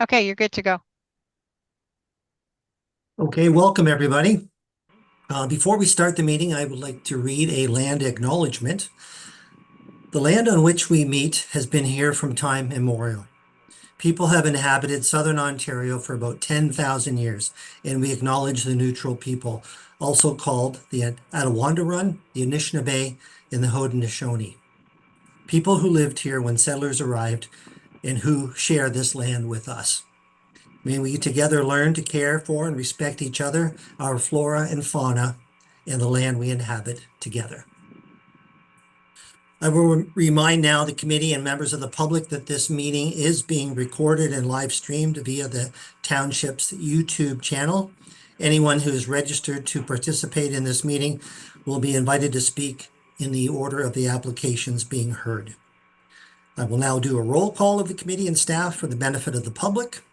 Okay, you're good to go. Okay, welcome everybody. Before we start the meeting, I would like to read a land acknowledgement. The land on which we meet has been here from time immemorial. People have inhabited southern Ontario for about 10,000 years, and we acknowledge the neutral people, also called the Attawandarun, the Anishinaabe, and the Haudenosaunee. People who lived here when settlers arrived and who share this land with us. May we together learn to care for and respect each other, our flora and fauna, and the land we inhabit together. I will remind now the committee and members of the public that this meeting is being recorded and live streamed via the township's YouTube channel. Anyone who is registered to participate in this meeting will be invited to speak in the order of the applications being heard. I will now do a roll call of the committee and staff for the benefit of the public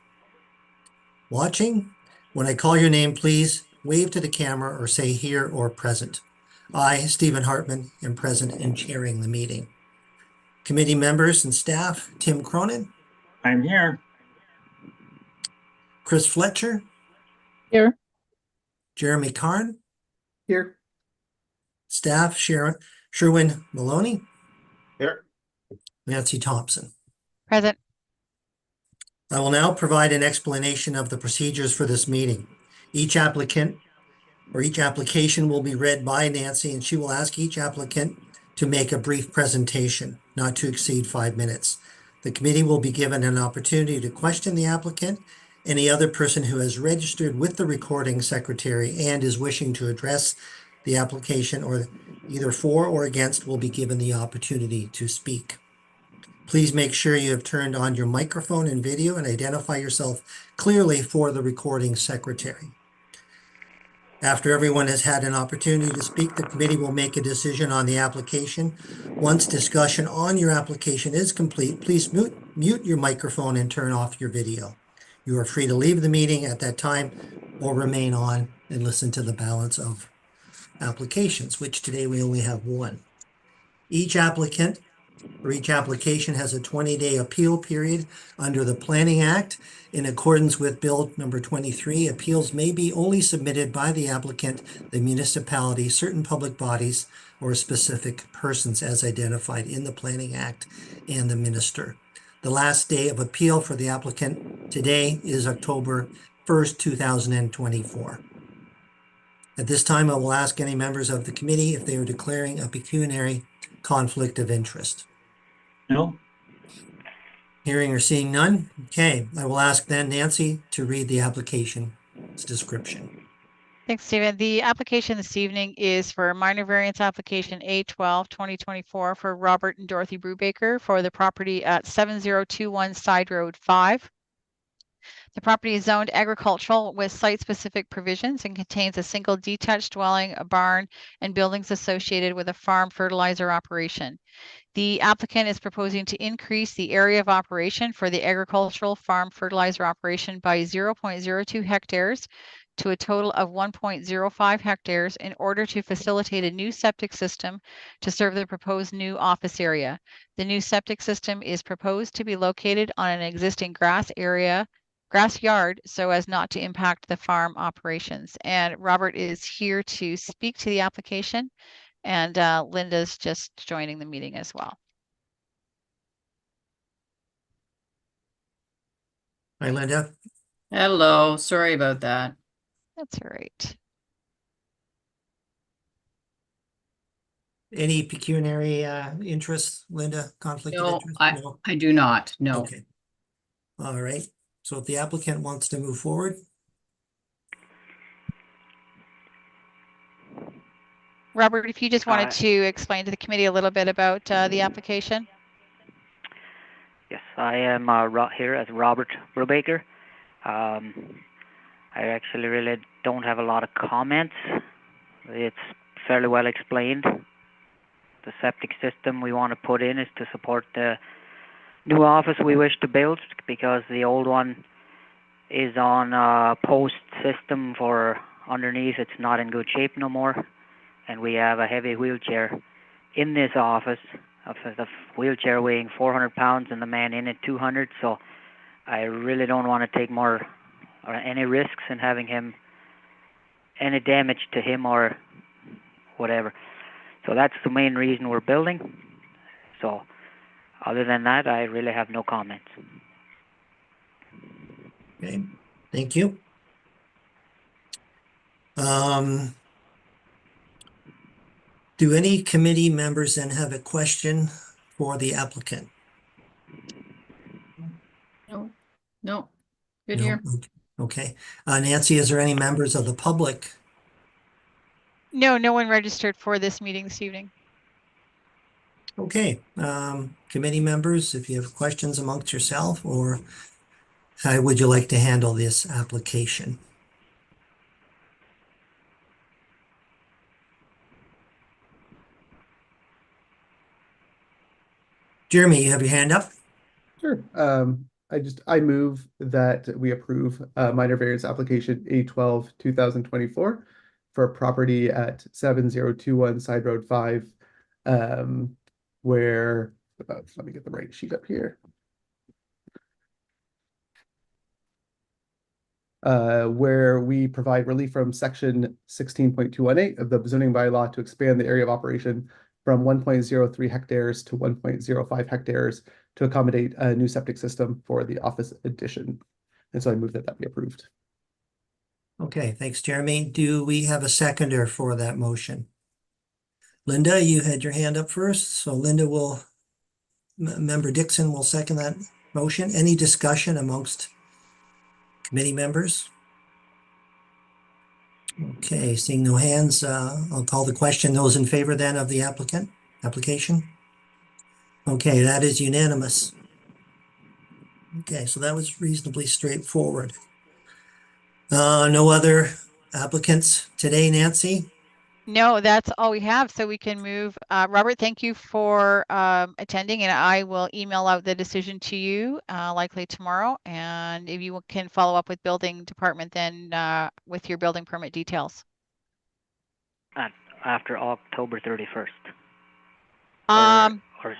watching. When I call your name, please wave to the camera or say here or present. I, Stephen Hartman, am present and chairing the meeting. Committee members and staff, Tim Cronin. I'm here. Chris Fletcher. Here. Jeremy Karn. Here. Staff, Sherwin Maloney. Here. Nancy Thompson. Present. I will now provide an explanation of the procedures for this meeting. Each applicant or each application will be read by Nancy, and she will ask each applicant to make a brief presentation, not to exceed 5 minutes. The committee will be given an opportunity to question the applicant. Any other person who has registered with the recording secretary and is wishing to address the application or either for or against will be given the opportunity to speak. Please make sure you have turned on your microphone and video and identify yourself clearly for the recording secretary. After everyone has had an opportunity to speak, the committee will make a decision on the application. Once discussion on your application is complete, please mute your microphone and turn off your video. You are free to leave the meeting at that time or remain on and listen to the balance of applications, which today we only have one. Each applicant or each application has a 20-day appeal period under the Planning Act. In accordance with Bill number 23, appeals may be only submitted by the applicant, the municipality, certain public bodies, or specific persons as identified in the Planning Act and the minister. The last day of appeal for the applicant today is October 1st, 2024. At this time, I will ask any members of the committee if they are declaring a pecuniary conflict of interest. No. Hearing or seeing none? Okay, I will ask then Nancy to read the application's description. Thanks, Stephen. The application this evening is for minor variance application A12 2024 for Robert and Dorothy Brubaker for the property at 7021 Side Road 5. The property is zoned agricultural with site-specific provisions and contains a single detached dwelling, a barn, and buildings associated with a farm fertilizer operation. The applicant is proposing to increase the area of operation for the agricultural farm fertilizer operation by 0.02 hectares to a total of 1.05 hectares in order to facilitate a new septic system to serve the proposed new office area. The new septic system is proposed to be located on an existing grass yard so as not to impact the farm operations. And Robert is here to speak to the application, and Linda's just joining the meeting as well. Hi, Linda. Hello, sorry about that. That's all right. Any pecuniary interest, Linda? Conflict of No, interest? No. I do not. No. Okay. All right. So if the applicant wants to move forward. Robert, if you just wanted to explain to the committee a little bit about the application. Yes, I am here as Robert Brubaker. I actually really don't have a lot of comments. It's fairly well explained. The septic system we want to put in is to support the new office we wish to build, because the old one is on a post system for underneath. It's not in good shape no more, and we have a heavy wheelchair in this office, of the wheelchair weighing 400 pounds and the man in it 200. So I really don't want to take more or any risks in having him any damage to him or whatever. So that's the main reason we're building. So other than that, I really have no comments. Okay, thank you. Do any committee members then have a question for the applicant? No, no. Good No? here. Okay. Nancy, is there any members of the public? No, no one registered for this meeting this evening. Okay, committee members, if you have questions amongst yourself, or how would you like to handle this application? Jeremy, you have your hand up? Sure. I move that we approve minor variance application A12 2024 for a property at 7021 Side Road 5, where let me get the right sheet up here. Where we provide relief from section 16.218 of the zoning bylaw to expand the area of operation from 1.03 hectares to 1.05 hectares to accommodate a new septic system for the office addition. And so I move that be approved. Okay, thanks, Jeremy. Do we have a seconder for that motion? Linda, you had your hand up first, so Linda will, Member Dixon will second that motion. Any discussion amongst committee members? Okay, seeing no hands, I'll call the question. Those in favor then of the application? Okay, that is unanimous. Okay, so that was reasonably straightforward. No other applicants today, Nancy? No, that's all we have. So we can move. Robert, thank you for attending, and I will email out the decision to you likely tomorrow. And if you can follow up with building department then with your building permit details. After October 31st. Or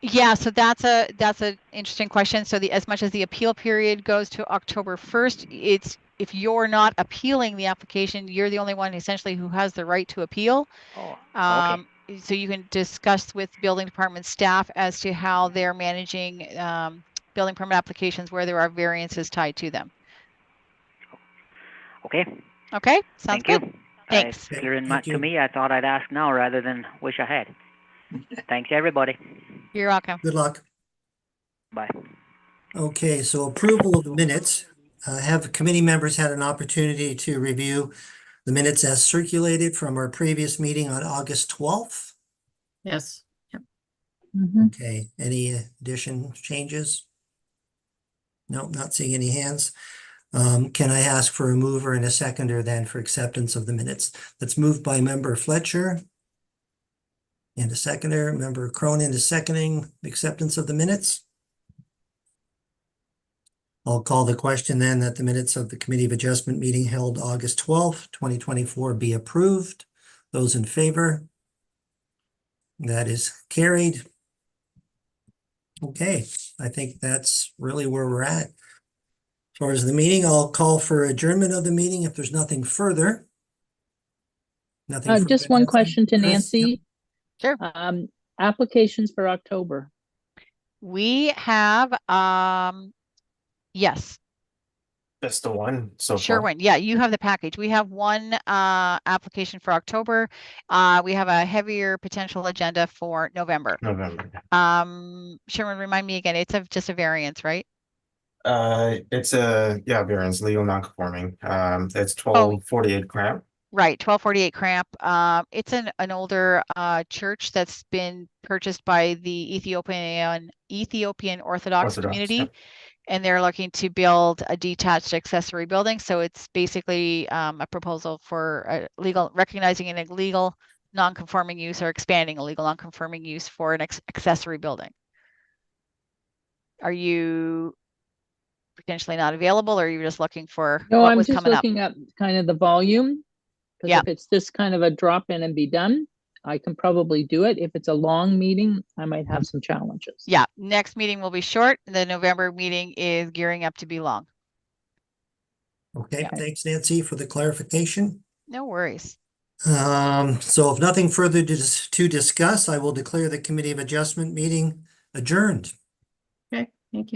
Yeah, so that's an interesting question. So as much as the appeal period goes to October 1st, it's if you're not appealing the application, you're the only one essentially who has the right to appeal. okay. So you can discuss with building department staff as to how they're managing building permit applications where there are variances tied to them. Okay. Okay, sounds Thank good. you. Thanks. It's clear in Thank to you. me. I thought I'd ask now rather than wish I had. Thanks, everybody. You're welcome. Good luck. Bye. Okay, so approval of the minutes. Have committee members had an opportunity to review the minutes as circulated from our previous meeting on August 12th? Yes. Okay, any additions, changes? No, not seeing any hands. Can I ask for a mover and a seconder then for acceptance of the minutes? That's moved by member Fletcher. And a seconder, member Cronin is seconding acceptance of the minutes. I'll call the question then that the minutes of the Committee of Adjustment meeting held August 12th, 2024 be approved. Those in favor? That is carried. Okay, I think that's really where we're at. As far as the meeting, I'll call for adjournment of the meeting if there's nothing further. Nothing. Just one question to Chris? Nancy. Sure. Applications for October. We have yes. That's the one so Sure, far. Wayne. Yeah, you have the package. We have one application for October. We have a heavier potential agenda for November. November. Sherman, remind me again, it's just a variance, right? It's a variance, legal non-conforming. It's 1248 Cramp. Right, 1248 Cramp. It's an older church that's been purchased by the Ethiopian Orthodox community. Yep. And they're looking to build a detached accessory building. So it's basically a proposal for recognizing an illegal non-conforming use or expanding a legal non-conforming use for an accessory building. Are you potentially not available, or are you just looking for No, what I'm was just coming up? looking up kind of the volume. Because Yeah. if it's just kind of a drop in and be done, I can probably do it. If it's a long meeting, I might have some challenges. Yeah, next meeting will be short. The November meeting is gearing up to be long. Okay, Yeah. thanks, Nancy, for the clarification. No worries. So if nothing further to discuss, I will declare the Committee of Adjustment meeting adjourned. Okay, thank you.